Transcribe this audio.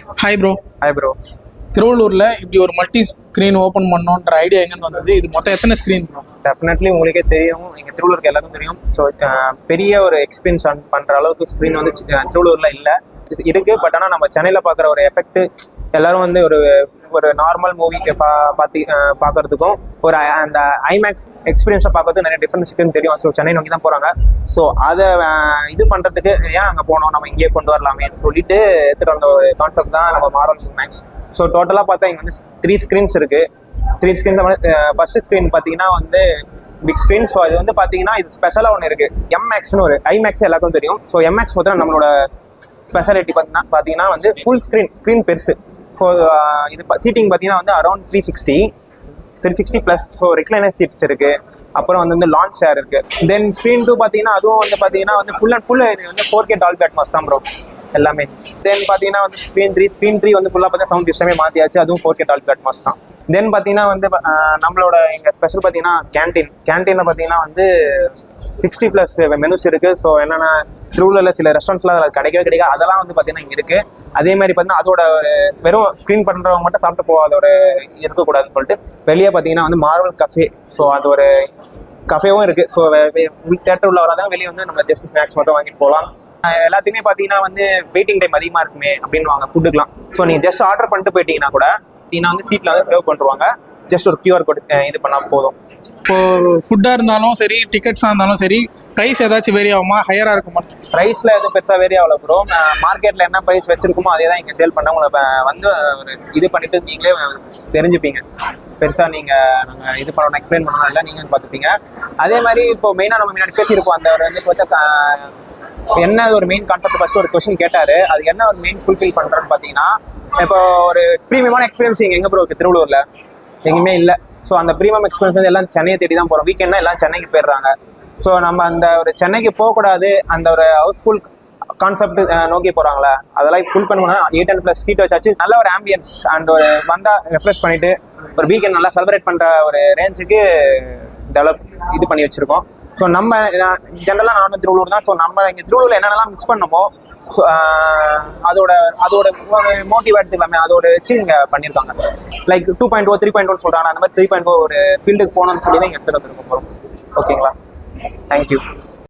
Hi bro. Hi bro. திருவள்ளூரில் இப்படி ஒரு மல்டி ஸ்க்ரீன் ஓப்பன் பண்ணோன்ற ஐடியா எங்கேருந்து வந்தது? இது மொத்தம் எத்தனை ஸ்க்ரீன் ப்ரோ? டெஃபினெட்லி உங்களுக்கே தெரியும், எங்கள் திருவள்ளூருக்கு எல்லாருக்கும் தெரியும். ஸோ பெரிய ஒரு எக்ஸ்பீரியன்ஸ் பண்ணுற அளவுக்கு ஸ்க்ரீன் வந்து திருவள்ளூரில் இல்லை இருக்குது. பட் ஆனால் நம்ம சென்னையில் பார்க்குற ஒரு எஃபெக்ட் எல்லாரும் வந்து ஒரு நார்மல் மூவிக்கு பார்க்கறதுக்கும் ஒரு அந்த ஐமேக்ஸ் எக்ஸ்பீரியன்ஸை பார்க்கறதுக்கு நிறைய டிஃப்ரென்ஸ் இருக்குன்னு தெரியும். ஸோ சென்னை நோக்கி தான் போகிறாங்க. ஸோ அதை இது பண்ணுறதுக்கு ஏன் அங்கே போனோம், நம்ம இங்கேயே கொண்டு வரலாமேன்னு சொல்லிட்டு எடுத்துகிட்டு வந்த ஒரு கான்செப்ட் தான் நம்ம மார்வல் மேக்ஸ். ஸோ டோட்டலாக பார்த்தா இங்கே வந்து 3 ஸ்க்ரீன்ஸ் இருக்குது. 3 ஸ்க்ரீன்ஸ் ஃபர்ஸ்ட் ஸ்க்ரீன் பார்த்தீங்கன்னா வந்து பிக் ஸ்க்ரீன். ஸோ அது வந்து பார்த்தீங்கன்னா இது ஸ்பெஷலாக ஒன்று இருக்குது, எம்எக்ஸ்னு ஒரு ஐமேக்ஸ் எல்லாருக்கும் தெரியும். ஸோ எம்எக்ஸ் பார்த்தா நம்மளோட ஸ்பெஷாலிட்டி பார்த்தீங்கன்னா வந்து ஃபுல் ஸ்க்ரீன் பெருசு. ஸோ இது சீட்டிங் பார்த்தீங்கன்னா வந்து around 360 plus. So recliner seats இருக்குது. அப்புறம் வந்து லான்ச் சேர் இருக்குது. தென் ஸ்க்ரீன் 2 பார்த்தீங்கன்னா அதுவும் வந்து பார்த்தீங்கன்னா வந்து ஃபுல் அண்ட் ஃபுல் இது வந்து 4K டால்பி அட்மாஸ் தான் ப்ரோ எல்லாமே. தென் பார்த்தீங்கன்னா வந்து ஸ்க்ரீன் 3 வந்து ஃபுல்லாக பார்த்தா சவுண்ட் சிஸ்டமே மாற்றியாச்சு, அதுவும் 4K டால்பி அட்மாஸ் தான். தென் பார்த்தீங்கன்னா வந்து நம்மளோட எங்கள் ஸ்பெஷல் பார்த்தீங்கன்னா கேன்டீனில் பார்த்தீங்கன்னா வந்து 60 ப்ளஸ் மெனுஸ் இருக்குது. ஸோ என்னென்னா திருவள்ளூரில் சில ரெஸ்டாரண்ட்ஸ்லாம் அதில் கிடைக்காது, அதெல்லாம் வந்து பார்த்தீங்கன்னா இங்கே இருக்குது. அதே மாதிரி பார்த்தீங்கன்னா அதோட ஒரு வெறும் ஸ்க்ரீன் பண்ணுறவங்க மட்டும் சாப்பிட்டு போகாத ஒரு இருக்கக்கூடாதுன்னு சொல்லிட்டு வெளியே பார்த்தீங்கன்னா வந்து மார்வல் கஃபே. ஸோ அது ஒரு கஃபேவும் இருக்குது. ஸோ தேட்டர் உள்ள வராதான் வெளியே வந்து நம்ம ஜஸ்ட் ஸ்நாக்ஸ் மட்டும் வாங்கிட்டு போகலாம். எல்லாத்தையுமே பார்த்தீங்கன்னா வந்து வெயிட்டிங் டைம் அதிகமாக இருக்குமே அப்படின்னு வாங்க ஃபுட்டுக்கலாம். ஸோ நீங்கள் ஜஸ்ட் ஆர்டர் பண்ணிட்டு போயிட்டீங்கன்னா கூட வந்து சீட்டில் வந்து சேவ் பண்ணுவாங்க. ஜஸ்ட் ஒரு QR கோட் இது பண்ணால் போதும். இப்போது ஃபுட்டாக இருந்தாலும் சரி, டிக்கெட்ஸாக இருந்தாலும் சரி, ப்ரைஸ் ஏதாச்சும் வேரி ஆகுமா, ஹையராக இருக்குமா? ப்ரைஸில் எதுவும் பெருசாக வேரி ஆகல ப்ரோ. மார்க்கெட்டில் என்ன ப்ரைஸ் வச்சிருக்குமோ அதே தான் இங்கே சேல் பண்ண உங்களை வந்து ஒரு இது பண்ணிவிட்டு நீங்களே தெரிஞ்சுப்பீங்க. பெருசாக நாங்கள் இது பண்ணணும் எக்ஸ்பிளைன் பண்ணணும் இல்லை, நீங்கள் வந்து பார்த்துப்பீங்க. அதே மாதிரி இப்போ மெயினாக நம்ம முன்னாடி பேசியிருப்போம், அந்த ஒரு வந்து பார்த்தா என்ன ஒரு மெயின் கான்செப்ட் ஃபஸ்ட்டு ஒரு கொஸ்டின் கேட்டார். அது என்ன ஒரு மெயின் ஃபுல்ஃபில் பண்ணுறோன்னு பார்த்தீங்கன்னா, இப்போ ஒரு ப்ரீமியமான எக்ஸ்பீரியன்ஸ் இங்கே எங்கே ப்ரோ இருக்குது திருவள்ளூரில்? எங்கேயுமே இல்லை. ஸோ அந்த ப்ரீமியம் எக்ஸ்பீரியன்ஸ் வந்து எல்லாம் சென்னையை தேடி தான் போகிறோம். வீக்கெண்ட்னா எல்லாம் சென்னைக்கு போயிடுறாங்க. ஸோ நம்ம அந்த ஒரு சென்னைக்கு போகக்கூடாது, அந்த ஒரு ஹவுஸ்ஃபுல் கான்செப்ட் நோக்கி போகிறாங்களே, அதெல்லாம் ஃபுல் பண்ணணும்னா 800+ சீட் வச்சாச்சு. நல்ல ஒரு ஆம்பியன்ஸ் அண்ட் ஒரு வந்தால் ரெஃப்ரெஷ் பண்ணிவிட்டு ஒரு வீக்கெண்ட் நல்லா செலிப்ரேட் பண்ணுற ஒரு ரேஞ்சுக்கு டெவலப் இது பண்ணி வச்சுருக்கோம். ஸோ நம்ம ஜென்ரலாக நானும் திருவள்ளூர் தான். ஸோ நம்ம இங்கே திருவள்ளூரில் என்னென்னலாம் மிஸ் பண்ணமோ ஸோ அதோட மோட்டிவ் எடுத்துக்கலாமே, அதோட வச்சு இங்கே பண்ணியிருக்காங்க. லைக் 2.0 3.1 சொல்கிறாங்க. அந்த மாதிரி 3.0 ஒரு ஃபீல்டுக்கு போகணும்னு சொல்லி தான் இங்கே எடுத்துகிட்டு வந்துருக்க போகிறோம். ஓகேங்களா? தேங்க்யூ.